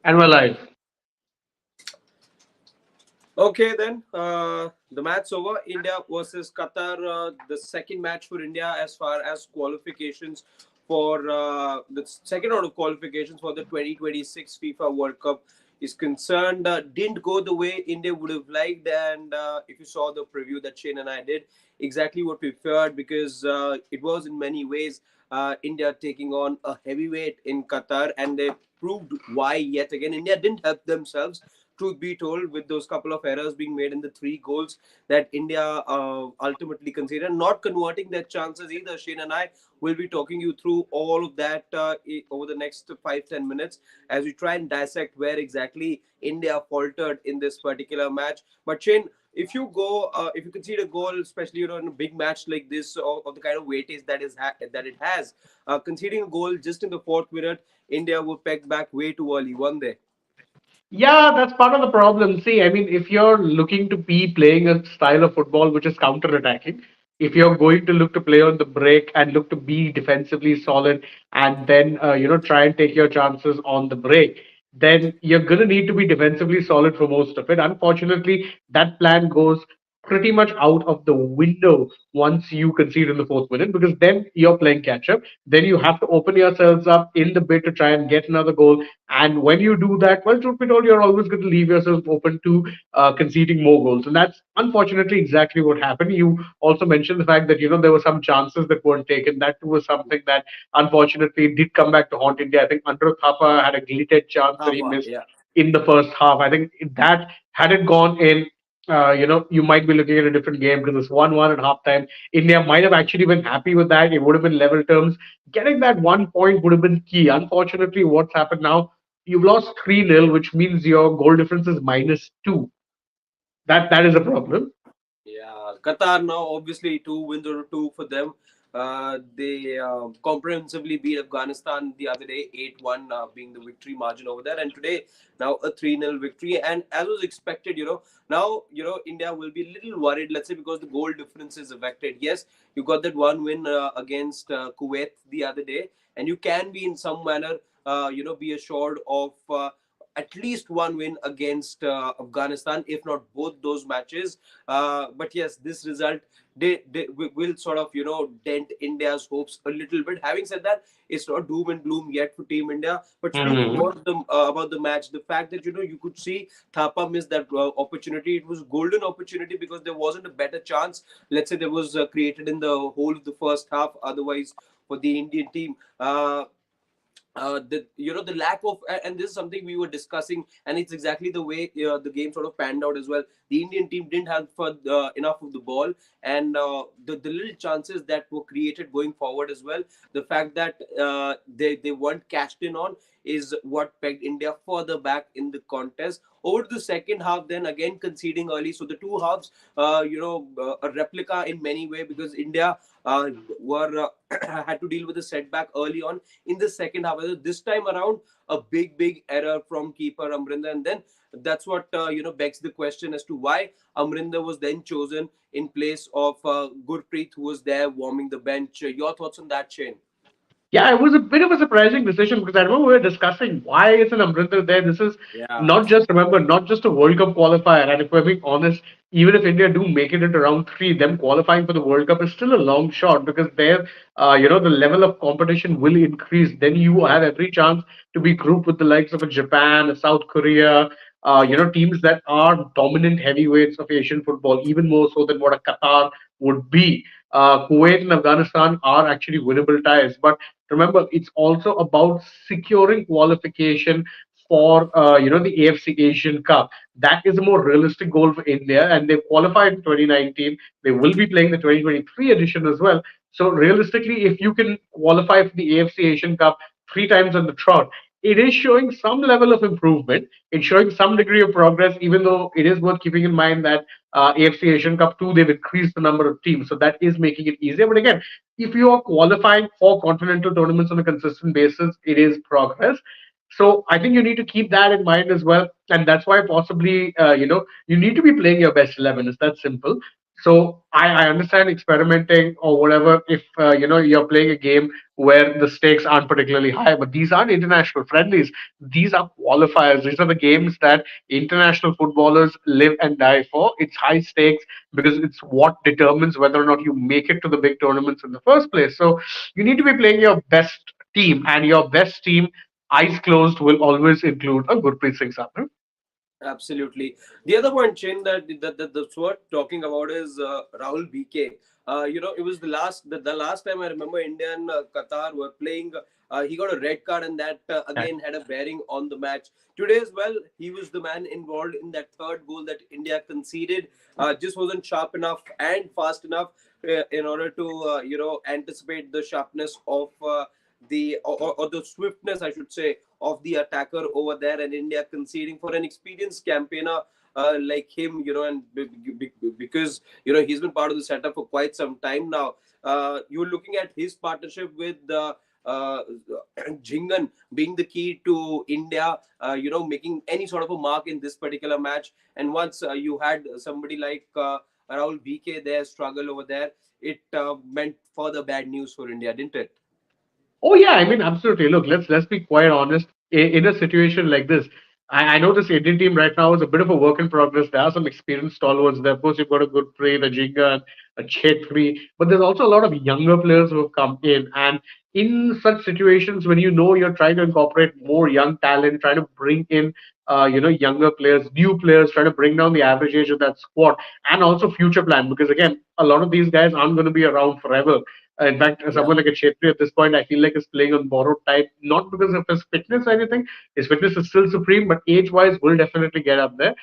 And we're live. Okay, then the match over. India versus Qatar. The second match for India as far as qualifications for the second round of qualifications for the 2026 FIFA World Cup is concerned. Didn't go the way India would have liked, and if you saw the preview that Shane and I did, exactly what we feared because it was in many ways India taking on a heavyweight in Qatar, and they proved why yet again. India didn't help themselves, truth be told, with those couple of errors being made in the three goals that India ultimately conceded, not converting their chances either. Shane and I will be talking you through all of that over the next 5-10 minutes as we try and dissect where exactly India faltered in this particular match. But Shane, if you concede a goal, especially in a big match like this, of the kind of weightage that it has, conceding a goal just in the fourth minute, India were pegged back way too early, weren't they? Yeah, that's part of the problem. See, I mean, if you're looking to be playing a style of football which is counter-attacking, if you're going to look to play on the break and look to be defensively solid and then, try and take your chances on the break, then you're going to need to be defensively solid for most of it. Unfortunately, that plan goes pretty much out of the window once you concede in the fourth minute because then you're playing catch up. Then you have to open yourselves up in the bid to try and get another goal, and when you do that, well, truth be told, you're always going to leave yourself open to conceding more goals. And that's unfortunately exactly what happened. You also mentioned the fact that, there were some chances that weren't taken. That was something that unfortunately did come back to haunt India. I think Andrew Thapa had a deleted chance that he Thapa, missed yeah. in the first half. I think that had it gone in, you might be looking at a different game because it's 1-1 at halftime. India might have actually been happy with that. It would have been level terms. Getting that 1 point would have been key. Unfortunately, what's happened now, you've lost 3-0, which means your goal difference is -2. That is a problem. Yeah, Qatar now obviously two wins or two for them. They comprehensively beat Afghanistan the other day, 8-1 being the victory margin over there. And today, now a 3-0 victory. And as was expected, now, India will be a little worried, let's say, because the goal difference is affected. Yes, you got that one win against Kuwait the other day, and you can be in some manner, be assured of at least one win against Afghanistan, if not both those matches. But yes, this result will sort of dent India's hopes a little bit. Having said that, it's not doom and gloom yet for Team India. But speaking Mhm. about the match, the fact that you could see Thapa miss that opportunity, it was a golden opportunity because there wasn't a better chance. Let's say there was created in the whole of the first half. Otherwise, for the Indian team. The lack of, and this is something we were discussing, and it's exactly the way the game sort of panned out as well. The Indian team didn't have for enough of the ball, and the little chances that were created going forward as well, the fact that they weren't cashed in on is what pegged India further back in the contest. Over to the second half, then again conceding early. So the two halves, a replica in many way because India were had to deal with a setback early on in the second half. This time around, a big error from keeper Amrinder, and then that's what begs the question as to why Amrinder was then chosen in place of Gurpreet, who was there warming the bench. Your thoughts on that, Shane? Yeah, it was a bit of a surprising decision because I remember we were discussing why is an Amrinder there. This is Yeah. not just, remember, not just a World Cup qualifier. And if we're being honest, even if India do make it into round three, them qualifying for the World Cup is still a long shot because there, the level of competition will increase. Then you have every chance to be grouped with the likes of a Japan, a South Korea, teams that are dominant heavyweights of Asian football, even more so than what a Qatar would be. Kuwait and Afghanistan are actually winnable ties, but remember, it's also about securing qualification for the AFC Asian Cup. That is a more realistic goal for India, and they've qualified in 2019. They will be playing the 2023 edition as well. So realistically, if you can qualify for the AFC Asian Cup three times on the trot, it is showing some level of improvement. It's showing some degree of progress, even though it is worth keeping in mind that AFC Asian Cup 2, they've increased the number of teams. So that is making it easier. But again, if you are qualifying for continental tournaments on a consistent basis, it is progress. So I think you need to keep that in mind as well, and that's why possibly you need to be playing your best 11. It's that simple. So I understand experimenting or whatever if you're playing a game where the stakes aren't particularly high, but these aren't international friendlies. These are qualifiers. These are the games that international footballers live and die for. It's high stakes because it's what determines whether or not you make it to the big tournaments in the first place. So you need to be playing your best team, and your best team, eyes closed, will always include a Gurpreet Singh Sandhu. Absolutely. The other point, Chin, that's what talking about is Rahul BK. It was the last time I remember India and Qatar were playing. He got a red card, and that again had a bearing on the match. Today as well, he was the man involved in that third goal that India conceded. Just wasn't sharp enough and fast enough in order to anticipate the sharpness of or the swiftness, I should say, of the attacker over there, and India conceding for an experienced campaigner like him, and because he's been part of the setup for quite some time now. You're looking at his partnership with uh, Jingan being the key to India, making any sort of a mark in this particular match. And once you had somebody like Rahul BK there struggle over there, it meant further bad news for India, didn't it? Oh yeah, I mean absolutely. Look, let's be quite honest. In a situation like this, I know this Indian team right now is a bit of a work in progress. There are some experienced stalwarts there. Of course, you've got a good play, a Jinga, a Chetri, but there's also a lot of younger players who have come in. And in such situations, when you know you're trying to incorporate more young talent, trying to bring in, younger players, new players, trying to bring down the average age of that squad, and also future plan. Because again, a lot of these guys aren't going to be around forever. In fact, Yeah. someone like a Chetri at this point, I feel like is playing on borrowed time, not because of his fitness or anything. His fitness is still supreme, but age-wise, will definitely get up there.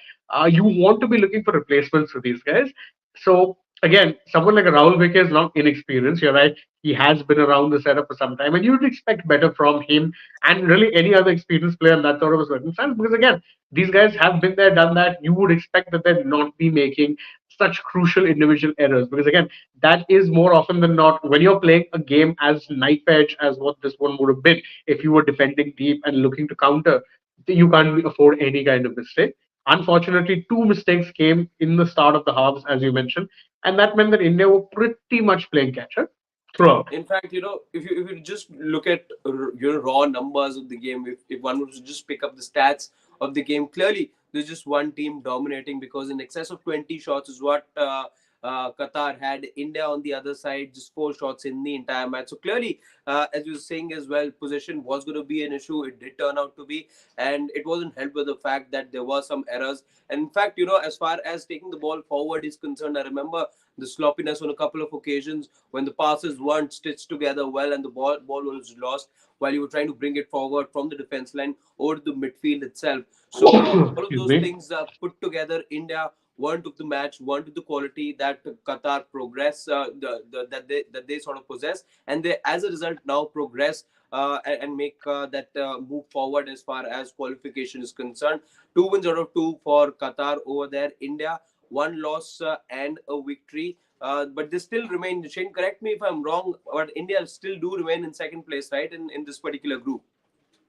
You want to be looking for replacements for these guys. So again, someone like a Rahul Vicky is not inexperienced. You're right; he has been around the setup for some time, and you'd expect better from him and really any other experienced player in that sort of a circumstance. Because again, these guys have been there, done that. You would expect that they'd not be making such crucial individual errors. Because again, that is more often than not when you're playing a game as knife edge as what this one would have been if you were defending deep and looking to counter. You can't afford any kind of mistake. Unfortunately, two mistakes came in the start of the halves, as you mentioned, and that meant that India were pretty much playing catch up throughout. In fact, if you just look at raw numbers of the game, if one was to just pick up the stats of the game, clearly there's just one team dominating because in excess of 20 shots is what Qatar had. India on the other side, just 4 shots in the entire match. So clearly, as you were saying as well, possession was going to be an issue. It did turn out to be, and it wasn't helped with the fact that there were some errors. And in fact, as far as taking the ball forward is concerned, I remember the sloppiness on a couple of occasions when the passes weren't stitched together well and the ball was lost while you were trying to bring it forward from the defense line over to the midfield itself. So all of Excuse those me. things put together, India weren't of the match, weren't of the quality that Qatar progress, that they sort of possess, and they as a result now progress and make that move forward as far as qualification is concerned. 2 wins out of 2 for Qatar over there. India, one loss and a victory. But they still remain. Shane, correct me if I'm wrong, but India still do remain in second place, right? In this particular group.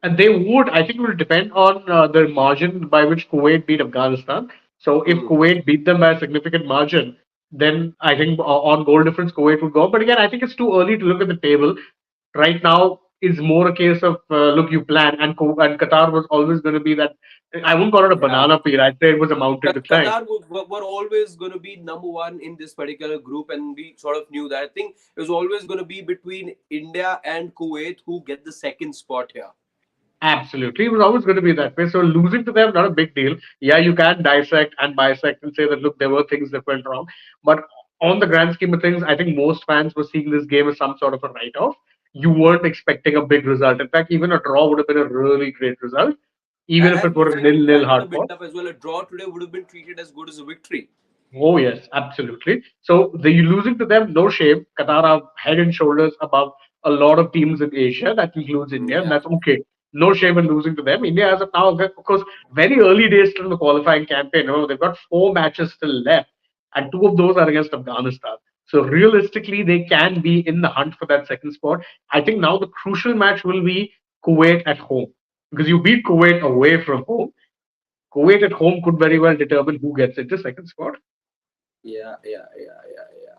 And they would, I think, it will depend on the margin by which Kuwait beat Afghanistan. So if Hmm. Kuwait beat them by a significant margin, then I think on goal difference Kuwait would go. But again, I think it's too early to look at the table. Right now is more a case of look, you plan, and and Qatar was always going to be that. I wouldn't call it a Yeah. banana peel. I'd say it was a mountain to climb. Qatar were always going to be number one in this particular group, and we sort of knew that. I think it was always going to be between India and Kuwait who get the second spot here. Absolutely. It was always going to be that way. So losing to them, not a big deal. Yeah, you can dissect and bisect and say that, look, there were things that went wrong. But on the grand scheme of things, I think most fans were seeing this game as some sort of a write off. You weren't expecting a big result. In fact, even a draw would have been a really great result, even if As it we were were a saying, in nil-nil fact, in the hard fought. build-up as well, a draw today would have been treated as good as a victory. Oh yes, absolutely. So the losing to them, no shame. Qatar are head and shoulders above a lot of teams in Asia. That includes India, and Yeah. that's okay. No shame in losing to them. India, as of now, of course, very early days still in the qualifying campaign. They've got 4 matches still left, and two of those are against Afghanistan. So realistically, they can be in the hunt for that second spot. I think now the crucial match will be Kuwait at home because you beat Kuwait away from home. Kuwait at home could very well determine who gets into second spot. Yeah, yeah, yeah, yeah, yeah.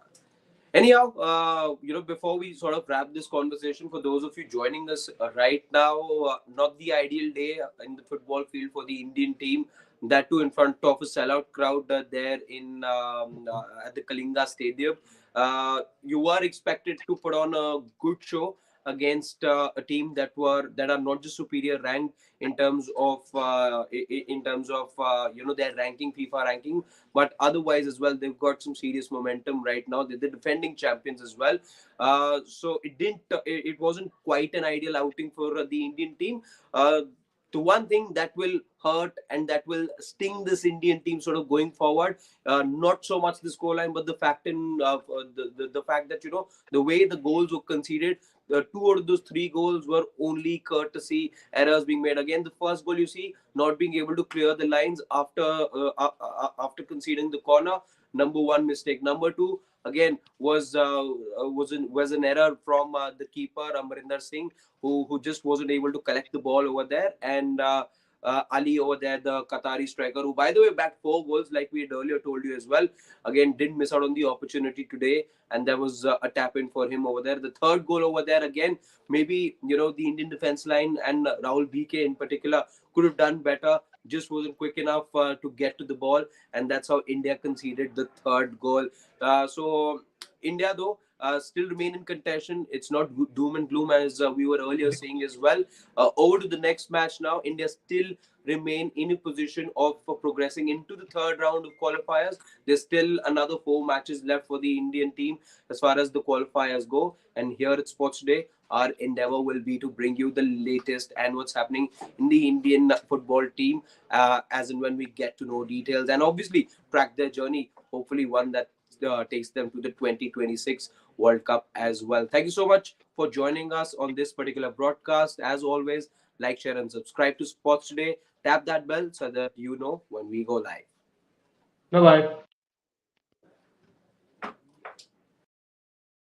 Anyhow, before we sort of wrap this conversation, for those of you joining us right now, not the ideal day in the football field for the Indian team. That too in front of a sellout crowd there in at the Kalinga Stadium. You are expected to put on a good show against a team that are not just superior ranked in terms of their ranking, FIFA ranking, but otherwise as well, they've got some serious momentum right now. They're the defending champions as well. So it wasn't quite an ideal outing for the Indian team. The one thing that will hurt and that will sting this Indian team sort of going forward, not so much the scoreline, but the fact the fact that the way the goals were conceded, the two out of those three goals were only courtesy errors being made. Again, the first goal you see not being able to clear the lines after conceding the corner. Number one mistake. Number two again was an error from the keeper Amarinder Singh, who just wasn't able to collect the ball over there, and Ali over there, the Qatari striker, who by the way backed four goals, like we had earlier told you as well. Again, didn't miss out on the opportunity today, and there was a tap in for him over there. The third goal over there, again, maybe the Indian defense line and Rahul BK in particular could have done better. Just wasn't quick enough to get to the ball, and that's how India conceded the third goal. So India, though, still remain in contention. It's not doom and gloom as we were earlier saying as well. Over to the next match now. India still remain in a position of progressing into the third round of qualifiers. There's still another four matches left for the Indian team as far as the qualifiers go. And here at Sports Today, our endeavor will be to bring you the latest and what's happening in the Indian football team as and when we get to know details and obviously track their journey. Hopefully, one that takes them to the 2026 World Cup as well. Thank you so much for joining us on this particular broadcast. As always, like, share, and subscribe to Sports Today. Tap that bell so that you know when we go live. Bye bye.